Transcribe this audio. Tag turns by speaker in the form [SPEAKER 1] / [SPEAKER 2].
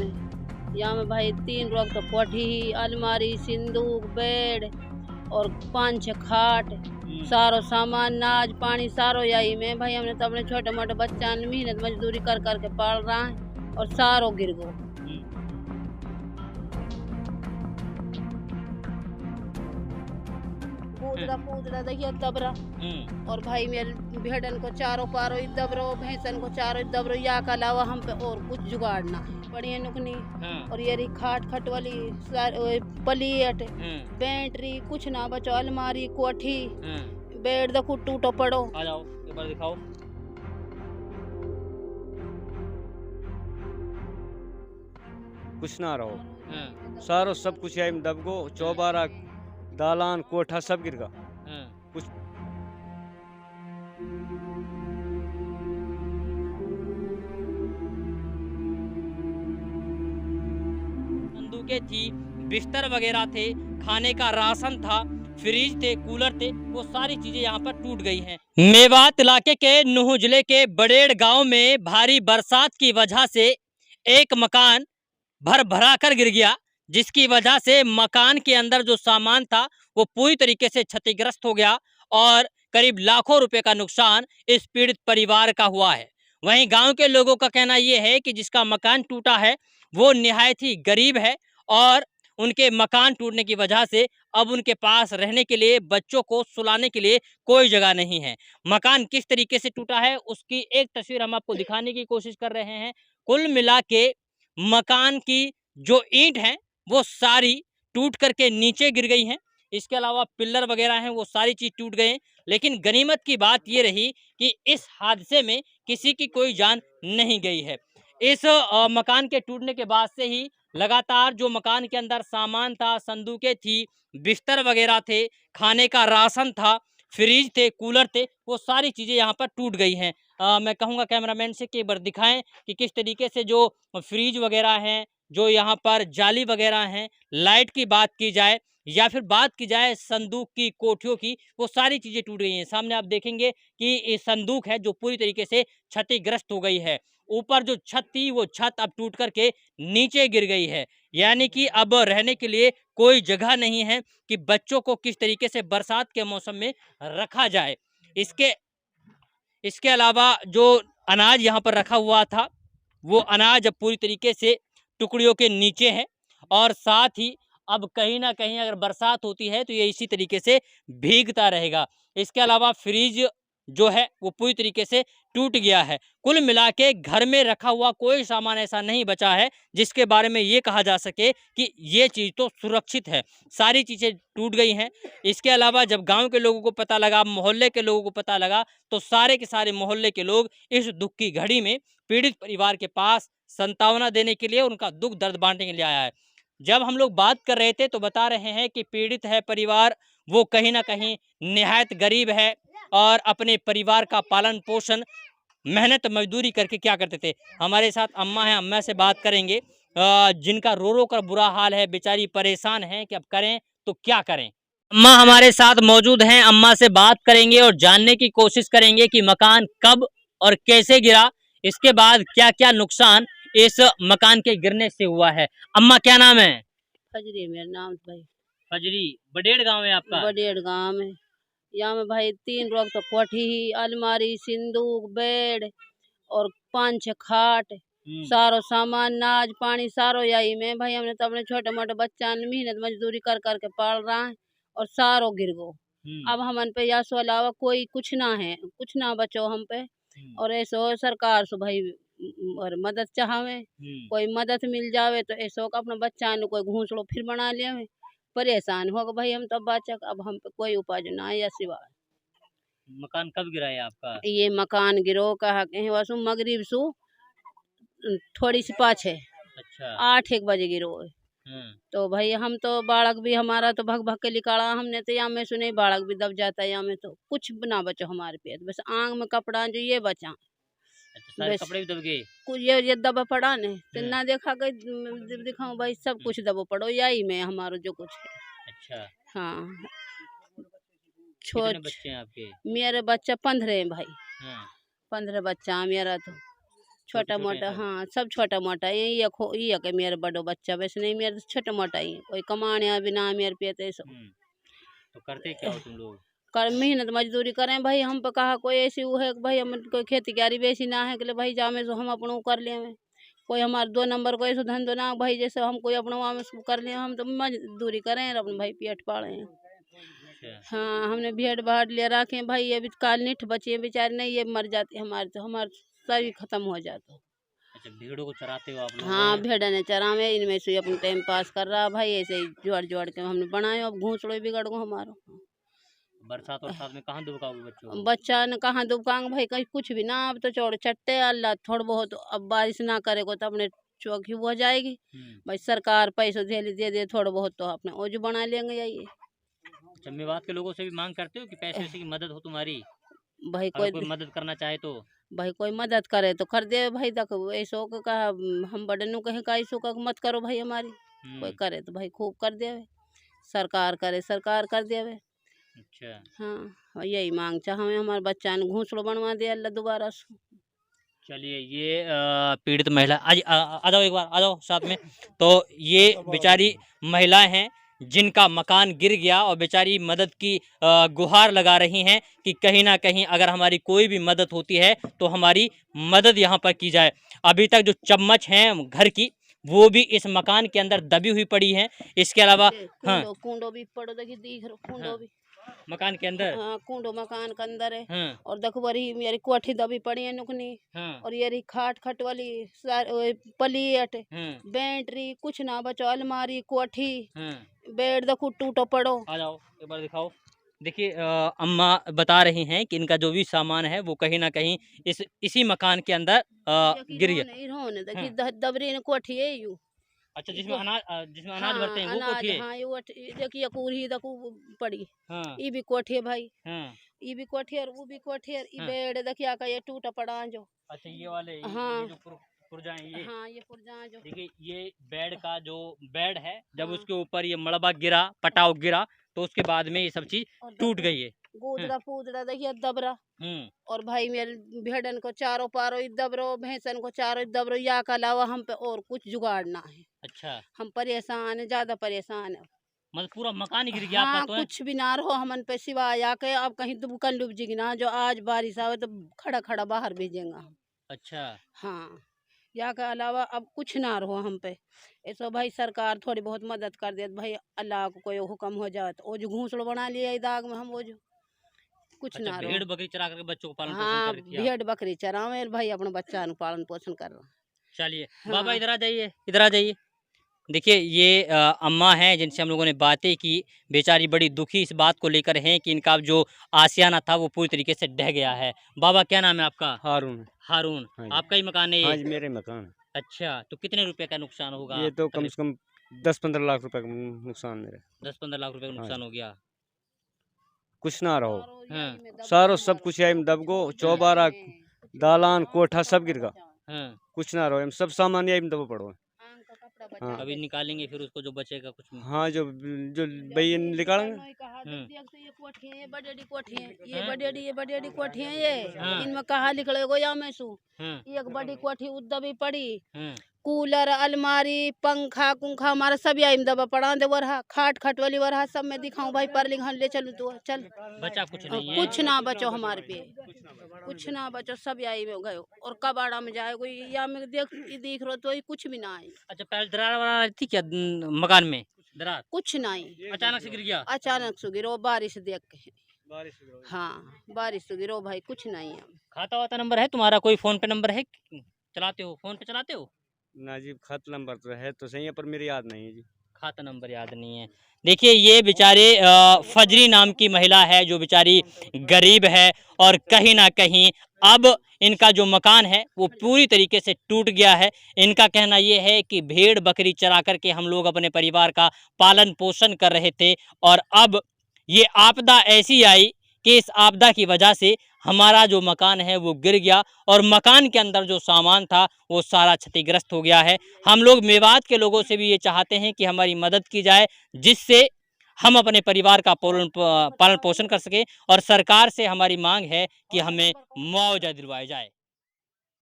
[SPEAKER 1] यहाँ में भाई 3 रोग तो कोठी, अलमारी, सिंदूक, बेड और 5-6 खाट, सारो सामान, नाज पानी सारो यही में भाई। हमने तो अपने छोटे मोटे बच्चा मेहनत मजदूरी कर करके पाल रहा है और सारो गिर गो। पूतड़ा देखिए दबरा। और भाई मेरे भेड़न को चारों पारो दबरो, भैंसन को चारों दबरो। या के अलावा हम पे और कुछ जुगाड़ना बढ़िया नुकनी। और ये रही खाट खट वाली प्लेट, बैटरी कुछ ना बचो, अलमारी, कोठी, बेड देखो टूटो पड़ो।
[SPEAKER 2] आ जाओ एक बार दिखाओ।
[SPEAKER 3] कुछ ना रहो, सारो सब कुछ है दब गो। चौबारा दालान कोठा सब गिर गया। कुछ
[SPEAKER 2] बंदूकें थी, बिस्तर वगैरह थे, खाने का राशन था, फ्रिज थे, कूलर थे, वो सारी चीजें यहाँ पर टूट गई हैं। मेवात इलाके के नुह जिले के बड़ेड़ गांव में भारी बरसात की वजह से एक मकान भर भरा कर गिर गया, जिसकी वजह से मकान के अंदर जो सामान था वो पूरी तरीके से क्षतिग्रस्त हो गया और करीब लाखों रुपए का नुकसान इस पीड़ित परिवार का हुआ है। वहीं गांव के लोगों का कहना यह है कि जिसका मकान टूटा है वो निहायत ही गरीब है और उनके मकान टूटने की वजह से अब उनके पास रहने के लिए, बच्चों को सुलाने के लिए कोई जगह नहीं है। मकान किस तरीके से टूटा है उसकी एक तस्वीर हम आपको दिखाने की कोशिश कर रहे हैं। कुल मिला के मकान की जो ईंट हैं वो सारी टूट करके नीचे गिर गई हैं। इसके अलावा पिल्लर वगैरह हैं वो सारी चीज टूट गए। लेकिन गनीमत की बात ये रही कि इस हादसे में किसी की कोई जान नहीं गई है। इस मकान के टूटने के बाद से ही लगातार जो मकान के अंदर सामान था, संदूकें थी, बिस्तर वगैरह थे, खाने का राशन था, फ्रिज थे, कूलर थे, वो सारी चीजें यहाँ पर टूट गई हैं। मैं कहूँगा कैमरामैन से कि एक बार दिखाएं कि किस तरीके से जो फ्रिज वगैरह हैं, जो यहाँ पर जाली वगैरह हैं, लाइट की बात की जाए या फिर बात की जाए संदूक की, कोठियों की, वो सारी चीजें टूट गई हैं। सामने आप देखेंगे कि ये संदूक है जो पूरी तरीके से क्षतिग्रस्त हो गई है। ऊपर जो छत थी वो छत अब टूट करके नीचे गिर गई है, यानी कि अब रहने के लिए कोई जगह नहीं है कि बच्चों को किस तरीके से बरसात के मौसम में रखा जाए। इसके अलावा जो अनाज यहाँ पर रखा हुआ था वो अनाज अब पूरी तरीके से टुकड़ियों के नीचे है और साथ ही अब कहीं ना कहीं अगर बरसात होती है तो ये इसी तरीके से भीगता रहेगा। इसके अलावा फ्रिज जो है वो पूरी तरीके से टूट गया है। कुल मिला के घर में रखा हुआ कोई सामान ऐसा नहीं बचा है जिसके बारे में ये कहा जा सके कि ये चीज़ तो सुरक्षित है। सारी चीज़ें टूट गई हैं। इसके अलावा जब गांव के लोगों को पता लगा, मोहल्ले के लोगों को पता लगा, तो सारे के सारे मोहल्ले के लोग इस दुख की घड़ी में पीड़ित परिवार के पास संतावना देने के लिए, उनका दुख दर्द बांटने के लिए आया है। जब हम लोग बात कर रहे थे तो बता रहे हैं कि पीड़ित है परिवार, वो कहीं ना कहीं निहायत गरीब है और अपने परिवार का पालन पोषण मेहनत मजदूरी करके क्या करते थे। हमारे साथ अम्मा हैं, अम्मा से बात करेंगे जिनका रो रो कर बुरा हाल है, बेचारी परेशान है कि अब करें तो क्या करें। अम्मा हमारे साथ मौजूद हैं, अम्मा से बात करेंगे और जानने की कोशिश करेंगे कि मकान कब और कैसे गिरा, इसके बाद क्या क्या नुकसान इस मकान के गिरने से हुआ है। अम्मा क्या नाम है?
[SPEAKER 1] फजरी मेरा नाम भाई।
[SPEAKER 2] फजरी, बडेड़ गांव है आपका?
[SPEAKER 1] बड़ेड़ गांव में। यहाँ में भाई 3 रोग तो कोठी, अलमारी, सिंदूक, बेड और 5-6 खाट, सारो सामान, नाज पानी सारो यही में भाई। हमने तो अपने छोटे मोटे बच्चा मेहनत मजदूरी कर करके पाल रहा है और सारो गिर गो। अब हमन पे या सो अलावा कोई कुछ ना है, कुछ ना बचो हम पे। और ऐसो सरकार से भाई और मदद चाहवे, कोई मदद मिल जावे तो ऐसो अपना बच्चा ने कोई घूंसड़ो फिर बना लिया। परेशान हो गए भाई हम तब बाचक, अब हम पे कोई उपाय ना है या सिवा।
[SPEAKER 2] मकान कब गिरा है आपका?
[SPEAKER 1] ये मकान गिरो कहा कहीं वसु मगरिब सु थोड़ी सी पाछे।
[SPEAKER 2] अच्छा।
[SPEAKER 1] 8-1 बजे गिरो है। तो भाई हम तो बालक भी हमारा तो भग भग के निकाला हमने, तो यहाँ में सुने बालक भी दब जाता है। यहाँ में तो कुछ ना बचो हमारे पे, बस आंग में कपड़ा जो ये बचा।
[SPEAKER 2] अच्छा, सारे कपड़े भी दब गए?
[SPEAKER 1] कुछ ये दबा पड़ा ने तो ना देखा गई, दिखाऊं भाई सब कुछ दबो पड़ो यही में हमारा जो कुछ है।
[SPEAKER 2] अच्छा।
[SPEAKER 1] हाँ।
[SPEAKER 2] कितने बच्चे हैं आपके?
[SPEAKER 1] मेरे बच्चा 15 है भाई।
[SPEAKER 2] 15
[SPEAKER 1] 15 बच्चा मेरा तो। छोटा
[SPEAKER 2] छोटे
[SPEAKER 1] मोटा
[SPEAKER 2] हैं सब?
[SPEAKER 1] हाँ सब छोटा मोटा है ये के मेरे बड़ो बच्चा वैसे नहीं मेरे छोटा मोटा ही है। कोई कमाने बिना मेरे पे तो ऐसा
[SPEAKER 2] तो करते क्या हो तुम लोग?
[SPEAKER 1] कर मेहनत मजदूरी करें भाई। हम पे कहा कोई ऐसी वो है कि भाई हम कोई खेती क्यारी बेसी ना है कि भाई जामे सो हम अपनों कर ले में। कोई हमारे 2 नंबर कोई ऐसा धंधो ना भाई जैसे हम कोई अपना वहाँ में कर ले। हम तो मजदूरी करें और अपने भाई पेट पाले हैं।
[SPEAKER 2] अच्छा।
[SPEAKER 1] हाँ हमने भेड़ भाड़ ले रखे भाई ये भी काल निठ बची है बेचारे नहीं ये मर जाते हमारे तो हमारे शरीर खत्म हो जाता।
[SPEAKER 2] अच्छा, भेड़ों को चराते हो आप लोग?
[SPEAKER 1] हाँ भेड़ा ने चरावे इनमें से अपने टाइम पास कर रहा भाई ऐसे ही जोड़ जोड़ के हमने बनाए। अब घूसड़ो बिगड़ गो हमारा।
[SPEAKER 2] बरसात और साथ में कहाँ दुबकाओगे बच्चों को?
[SPEAKER 1] बच्चा ने कहाँ दुबकांग भाई कहीं कुछ भी ना। अब तो चौड़ चट्टे अल्लाह थोड़ा बहुत अब बारिश ना करेगा तो अपने चौकी हो जाएगी। भाई सरकार पैसे दे दे थोड़ा बहुत तो अपने ओज बना लेंगे यही।
[SPEAKER 2] अच्छा, मेवात के लोगों से भी मांग करते हो कि पैसे वैसे की मदद हो तुम्हारी?
[SPEAKER 1] भाई
[SPEAKER 2] अगर कोई
[SPEAKER 1] कोई
[SPEAKER 2] मदद करना चाहे तो?
[SPEAKER 1] भाई कोई मदद करे तो कर दे भाई। तक ऐसो का कहा हम बड़े नु कहे का ऐसो का मत करो भाई हमारी। कोई करे तो भाई खूब कर देवे। सरकार करे सरकार कर देवे।
[SPEAKER 2] अच्छा।
[SPEAKER 1] हाँ यही मांग चाह हमें हमारे बच्चा ने घूसड़ो बनवा दे अल्लाह दोबारा से।
[SPEAKER 2] चलिए, ये पीड़ित महिला आज आ जाओ, एक बार आ जाओ साथ में। तो ये बेचारी महिलाएं हैं जिनका मकान गिर गया और बेचारी मदद की गुहार लगा रही हैं कि कहीं ना कहीं अगर हमारी कोई भी मदद होती है तो हमारी मदद यहाँ पर की जाए। अभी तक जो चम्मच हैं घर की वो भी इस मकान के अंदर दबी हुई पड़ी हैं। इसके अलावा हाँ
[SPEAKER 1] कुंडो भी पड़ो देखी दिख रहा कुंडो भी
[SPEAKER 2] मकान के अंदर।
[SPEAKER 1] हाँ कुंडो मकान के अंदर है।
[SPEAKER 2] हाँ
[SPEAKER 1] और देखो बड़ी मेरी कोठी दबी पड़ी है नुकनी।
[SPEAKER 2] हाँ
[SPEAKER 1] और ये रही खाट खट वाली प्लेट
[SPEAKER 2] हाँ
[SPEAKER 1] बैटरी कुछ ना बचो अलमारी कोठी
[SPEAKER 2] हाँ।
[SPEAKER 1] बेड देखो टूटो पड़ो।
[SPEAKER 2] आ जाओ एक बार दिखाओ। देखिए अम्मा बता रही हैं कि इनका जो भी सामान है वो कहीं ना कहीं इसी मकान के अंदर गिर गया।
[SPEAKER 1] इन्होंने देखी दबरी ने कोठी है यू।
[SPEAKER 2] अच्छा, जिसमें अनाज भरते हैं वो कोठी है?
[SPEAKER 1] हाँ ये देखिए पूरी देखो पड़ी।
[SPEAKER 2] हाँ
[SPEAKER 1] ये भी कोठी है भाई।
[SPEAKER 2] हाँ।
[SPEAKER 1] ये भी कोठी है और वो भी कोठी है। ये
[SPEAKER 2] हाँ।
[SPEAKER 1] बेड देखिए का ये टूटा पड़ा जो।
[SPEAKER 2] अच्छा, ये वाले
[SPEAKER 1] हाँ।
[SPEAKER 2] ये जो पुर्जा है ये?
[SPEAKER 1] हाँ ये पुर्जा जो
[SPEAKER 2] देखिए, ये बेड का जो बेड है जब उसके ऊपर ये मलबा गिरा पटाव गिरा तो उसके बाद में ये सब चीज टूट गई है।
[SPEAKER 1] गुदरा पूदरा देखिए दबरा। और भाई मेरे भेड़न को चारों पारो दबरो भैंसन को चारों दबरो या के अलावा हम पे और कुछ जुगाड़ ना है।
[SPEAKER 2] अच्छा,
[SPEAKER 1] हम परेशान है ज्यादा परेशान है।
[SPEAKER 2] मतलब पूरा मकान ही गिर गया
[SPEAKER 1] हाँ
[SPEAKER 2] आपका तो है?
[SPEAKER 1] कुछ भी ना रहो हमन पे सिवाय या के अब कहीं दुबकन डूब जी ना जो आज बारिश आवे तो खड़ा खड़ा बाहर भेजेंगे हम।
[SPEAKER 2] अच्छा।
[SPEAKER 1] हाँ या के अलावा अब कुछ ना रहो हम पे। ऐसा भाई सरकार थोड़ी बहुत मदद कर दे भाई अल्लाह को कोई हुक्म हो जाए तो वो जो घूसड़ो बना लिया दाग में हम वो जो कुछ
[SPEAKER 2] अच्छा,
[SPEAKER 1] ना
[SPEAKER 2] भेड़
[SPEAKER 1] रहो।
[SPEAKER 2] बकरी चरा करके बच्चों को पालन पोषण
[SPEAKER 1] हाँ
[SPEAKER 2] कर रही थी आप?
[SPEAKER 1] भेड़ बकरी चरावे भाई अपने बच्चा नु पालन पोषण कर रहा।
[SPEAKER 2] चलिए
[SPEAKER 1] हाँ।
[SPEAKER 2] बाबा इधर आ जाइए, इधर आ जाइए। देखिए, ये अम्मा हैं जिनसे हम लोगों ने बातें की। बेचारी बड़ी दुखी इस बात को लेकर हैं कि इनका जो आशियाना था वो पूरी तरीके से ढह गया है। बाबा क्या नाम है आपका?
[SPEAKER 3] हारून।
[SPEAKER 2] हारून।
[SPEAKER 3] हाँ जी।
[SPEAKER 2] आपका ही मकान है
[SPEAKER 3] हाँ
[SPEAKER 2] ये?
[SPEAKER 3] जी मेरे मकान है।
[SPEAKER 2] अच्छा, तो कितने रुपए का नुकसान होगा?
[SPEAKER 3] ये तो कम से कम 10-15 लाख रुपए का नुकसान मेरे।
[SPEAKER 2] 10-15 लाख रुपए का
[SPEAKER 3] हाँ
[SPEAKER 2] नुकसान
[SPEAKER 3] जी।
[SPEAKER 2] हो गया।
[SPEAKER 3] कुछ ना रहो।
[SPEAKER 2] हाँ।
[SPEAKER 3] सारो सब कुछ है दब गो चौबारा दालान कोठा सब गिर गया।
[SPEAKER 2] हाँ।
[SPEAKER 3] कुछ ना रहो सब सामान यही दबो पड़ो। हाँ।
[SPEAKER 2] अभी निकालेंगे फिर उसको जो बचेगा कुछ।
[SPEAKER 3] हाँ जो भैया निकालेंगे।
[SPEAKER 1] ये कोठी है बड़ी कोठी है ये बड़ी कोठी है ये।
[SPEAKER 2] हाँ।
[SPEAKER 1] इनमें कहा निकलेगो या में सु
[SPEAKER 2] हाँ।
[SPEAKER 1] एक बड़ी कोठी उद्दबी पड़ी।
[SPEAKER 2] हाँ।
[SPEAKER 1] कूलर अलमारी पंखा कुंखा हमारा सब यही दबा पड़ा दे वरहा खाट खट वाली वरहा सब में दिखाऊं भाई पर लिखा ले चलू तो चल
[SPEAKER 2] बचा कुछ नहीं है?
[SPEAKER 1] कुछ ना बचो हमारे पे कुछ ना बचो सब यही में गयो। और कबाड़ा में जाए कोई या में देख रो तो कुछ भी ना आई।
[SPEAKER 2] अच्छा, पहले दरार वरार थी क्या मकान में? दरार
[SPEAKER 1] कुछ नहीं
[SPEAKER 2] अचानक से गिर गया?
[SPEAKER 1] अचानक से गिरो बारिश देख के। हाँ बारिश से गिरो भाई कुछ नहीं है।
[SPEAKER 2] खाता वाता नंबर है तुम्हारा? कोई फोन पे नंबर है? चलाते हो फोन पे चलाते हो?
[SPEAKER 3] ना जी खाता नंबर तो है तो सही है पर मेरी याद नहीं है जी।
[SPEAKER 2] खाता नंबर याद नहीं है। देखिए, ये बेचारे फजरी नाम की महिला है जो बेचारी गरीब है और कहीं ना कहीं अब इनका जो मकान है वो पूरी तरीके से टूट गया है। इनका कहना ये है कि भेड़ बकरी चरा करके हम लोग अपने परिवार का पालन पोषण कर रहे थे और अब ये आपदा ऐसी आई कि इस आपदा की वजह से हमारा जो मकान है वो गिर गया और मकान के अंदर जो सामान था वो सारा क्षतिग्रस्त हो गया है। हम लोग मेवात के लोगों से भी ये चाहते हैं कि हमारी मदद की जाए जिससे हम अपने परिवार का पालन पोषण कर सकें और सरकार से हमारी मांग है कि हमें मुआवजा दिलवाया जाए।